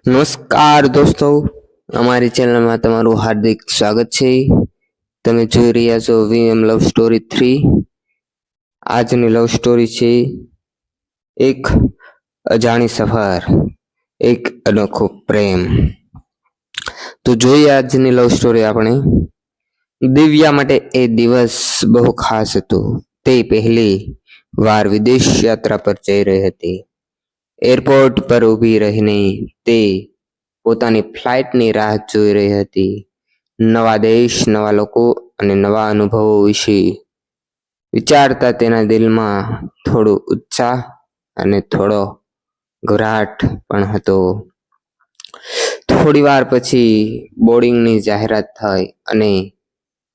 નમસ્કાર દોસ્તો, અમારી ચેનલમાં તમારું હાર્દિક સ્વાગત છે. તમે જોઈ રહ્યા છો વીએમ લવ સ્ટોરી 3. આજની લવ સ્ટોરી છે એક અજાણી સફર, એક અનોખો પ્રેમ. તો જોઈએ આજની લવ સ્ટોરી આપણે. દિવ્યા માટે એ દિવસ બહુ ખાસ હતો. તે પહેલી વાર વિદેશ યાત્રા પર જઈ રહી હતી. એરપોર્ટ પર ઊભી રહીને તે પોતાની ફ્લાઇટની રાહ જોઈ રહી હતી. નવા દેશ, નવા લોકો અને નવા અનુભવો વિશે વિચારતા તેના દિલમાં થોડો ઉત્સાહ અને થોડો ઘબરાટ પણ હતો. થોડી વાર પછી બોર્ડિંગની જાહેરાત થઈ અને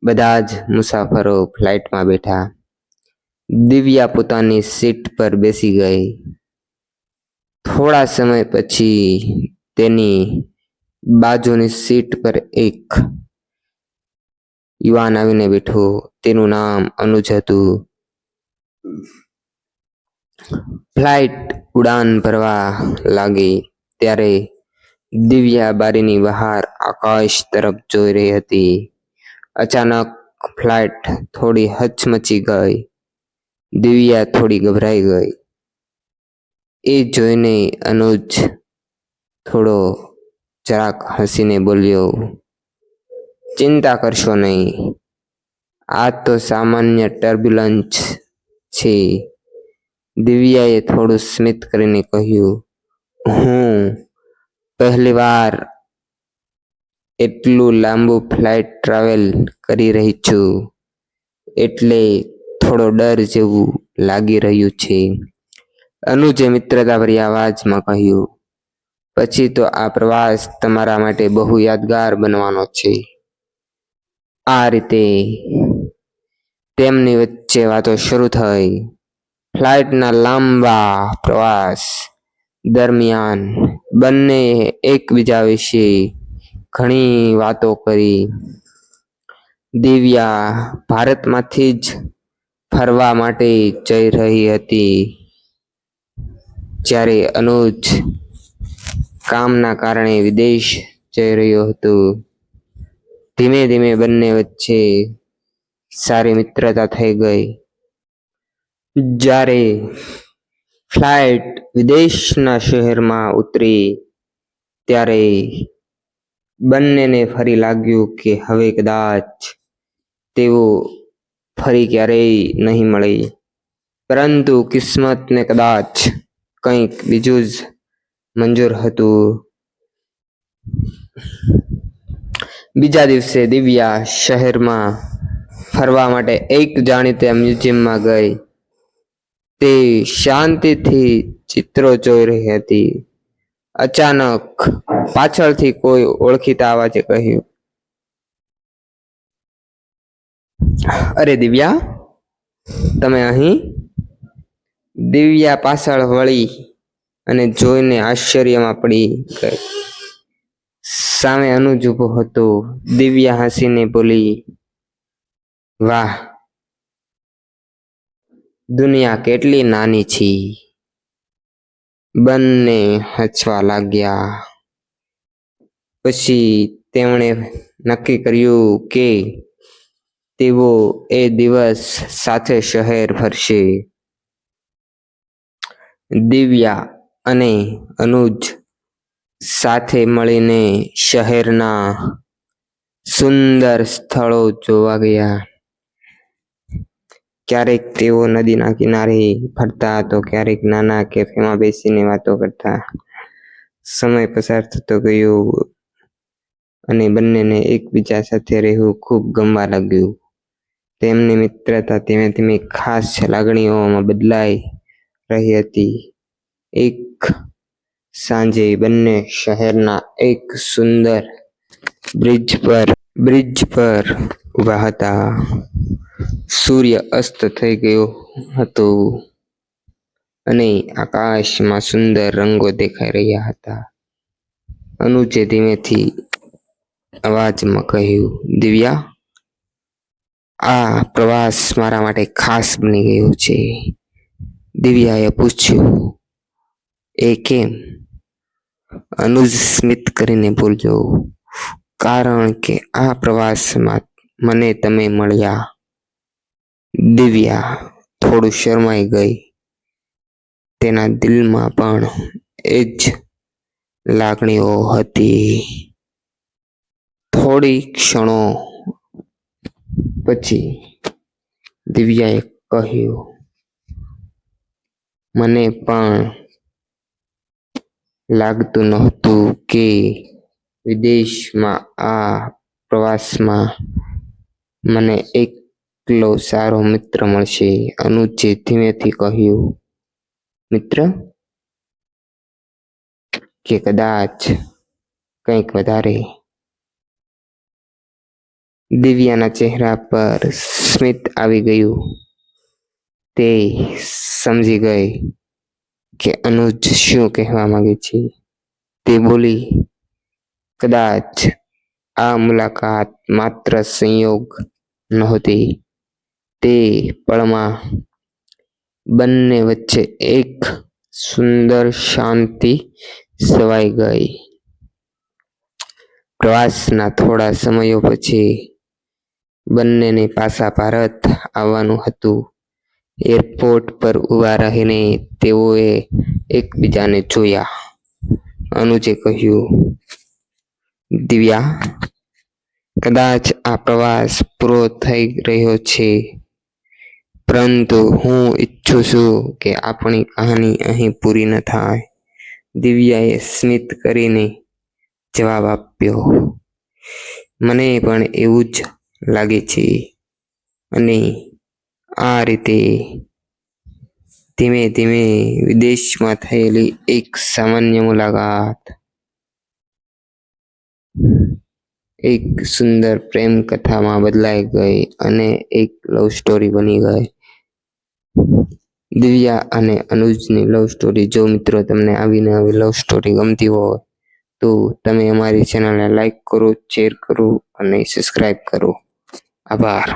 બધા જ મુસાફરો ફ્લાઇટમાં બેઠા. દિવ્યા પોતાની સીટ પર બેસી ગઈ. થોડા સમય પછી તેની બાજુની સીટ પર એક યુવાન આવીને બેઠો. તેનું નામ અનુજ હતું. ફ્લાઇટ ઉડાન ભરવા લાગી ત્યારે દિવ્યા બારીની બહાર આકાશ તરફ જોઈ રહી હતી. અચાનક ફ્લાઇટ થોડી હચમચી ગઈ. દિવ્યા થોડી ગભરાઈ ગઈ. એ જોઈને અનુજ થોડો જરાક હસીને બોલ્યો, ચિંતા કરશો નહીં, આ તો સામાન્ય ટર્બ્યુલન્સ છે. દિવ્યાએ થોડું સ્મિત કરીને કહ્યું, હું પહેલીવાર એટલું લાંબુ ફ્લાઇટ ટ્રાવેલ કરી રહી છું, એટલે થોડો ડર જેવું લાગી રહ્યું છે. અનુજે મિત્રતાભરી અવાજમાં કહ્યું, પછી તો આ પ્રવાસ તમારા માટે બહુ યાદગાર બનવાનો છે. આ રીતે તેમની વચ્ચે વાતો શરૂ થઈ. ફ્લાઇટના લાંબા પ્રવાસ દરમિયાન બંને એકબીજા વિશે ઘણી વાતો કરી. દિવ્યા ભારતમાંથી જ ફરવા માટે જઈ રહી હતી, જ્યારે અનુજ કામના કારણે વિદેશ જઈ રહ્યો હતો. ધીમે ધીમે બંને વચ્ચે સારી મિત્રતા થઈ ગઈ. જ્યારે ફ્લાઇટ વિદેશના શહેરમાં ઉતરી ત્યારે બંનેને ફરી લાગ્યું કે હવે કદાચ તેઓ ફરી ક્યારેય નહીં મળે. પરંતુ કિસ્મતને કદાચ કંઈક બીજું જ મંજૂર હતું. બીજા દિવસે દિવ્યા શહેરમાં ફરવા માટે એક જાણીતા મ્યુઝિયમમાં ગઈ. તે શાંતિથી ચિત્રો જોઈ રહી હતી. અચાનક પાછળથી કોઈ ઓળખીતા અવાજે કહ્યું, અરે દિવ્યા, તમે અહીં? દિવ્યા પાછળ વળી અને જોઈને આશ્ચર્યમાં પડી ગઈ. સામે અનુજ ઊભો હતો. દિવ્યા હસીને બોલી, વાહ, દુનિયા કેટલી નાની છે. બંને હસવા લાગ્યા. પછી તેમણે નક્કી કર્યું કે તેઓ એ દિવસ સાથે શહેર ફરશે. દિવ્યા અને અનુજ સાથે મળીને શહેરના સુંદર સ્થળો જોવા ગયા. ક્યારેક તેઓ નદીના કિનારે ફરતા તો ક્યારેક નાના કેફેમાં બેસીને વાતો કરતા. સમય પસાર થતો ગયો અને બંનેને એકબીજા સાથે રહેવું ખૂબ ગમવા લાગ્યું. તેમની મિત્રતા ધીમે ધીમે ખાસ લાગણીઓમાં બદલાઈ રહી હતી. એક સાંજે બંને શહેરના એક સુંદર બ્રિજ પર ઊભા હતા. સૂર્ય અસ્ત થઈ ગયો હતો અને આકાશમાં સુંદર રંગો દેખાઈ રહ્યા હતા. અનુજે ધીમેથી અવાજમાં કહ્યું, દિવ્યા, આ પ્રવાસ મારા માટે ખાસ બની ગયો છે. દિવ્યાએ પૂછ્યું, એ કેમ? અનુજ સ્મિત કરીને બોલ્યો, કારણ કે આ પ્રવાસમાં મને તમે મળ્યા. દિવ્યા થોડું શરમાઈ ગઈ. તેના દિલમાં પણ એ જ લાગણીઓ હતી. થોડી ક્ષણો પછી દિવ્યાએ કહ્યું, મને પણ લાગતું નહોતું કે વિદેશમાં આ પ્રવાસમાં મને એકલો સારો મિત્ર મળશે. અનુજે ધીમેથી કહ્યું, મિત્ર કે કદાચ કંઈક વધારે? દિવ્યાના ચહેરા પર સ્મિત આવી ગયું. તે સમજી ગઈ કે અનુજ શું કહેવા માંગે છે. તે બોલી, કદાચ આ મુલાકાત માત્ર સંયોગ નહોતી. તે પળમાં બંને વચ્ચે એક સુંદર શાંતિ છવાઈ ગઈ. પ્રવાસના થોડા સમયો પછી બંનેને પાછા ભારત આવવાનું હતું. એરપોર્ટ પર ઊભા રહીને તેઓએ એકબીજાને જોયા. અનુજે કહ્યું, દિવ્યા, કદાચ આ પ્રવાસ પૂરો થઈ રહ્યો છે, પરંતુ હું ઈચ્છું છું કે આપણી કહાની અહીં પૂરી ન થાય. દિવ્યાએ સ્મિત કરીને જવાબ આપ્યો, મને પણ એવું જ લાગે છે. અને આ રીતે ધીમે ધીમે વિદેશમાં થયેલી એક સામાન્ય મુલાકાત એક સુંદર પ્રેમ કથામાં બદલાઈ ગઈ અને એક લવ સ્ટોરી બની ગઈ. દિવ્યા અને અનુજની લવ સ્ટોરી. જો મિત્રો તમને આવી લવ સ્ટોરી ગમતી હોય તો તમે અમારી ચેનલને લાઈક કરો, શેર કરો અને સબસ્ક્રાઈબ કરો. આભાર.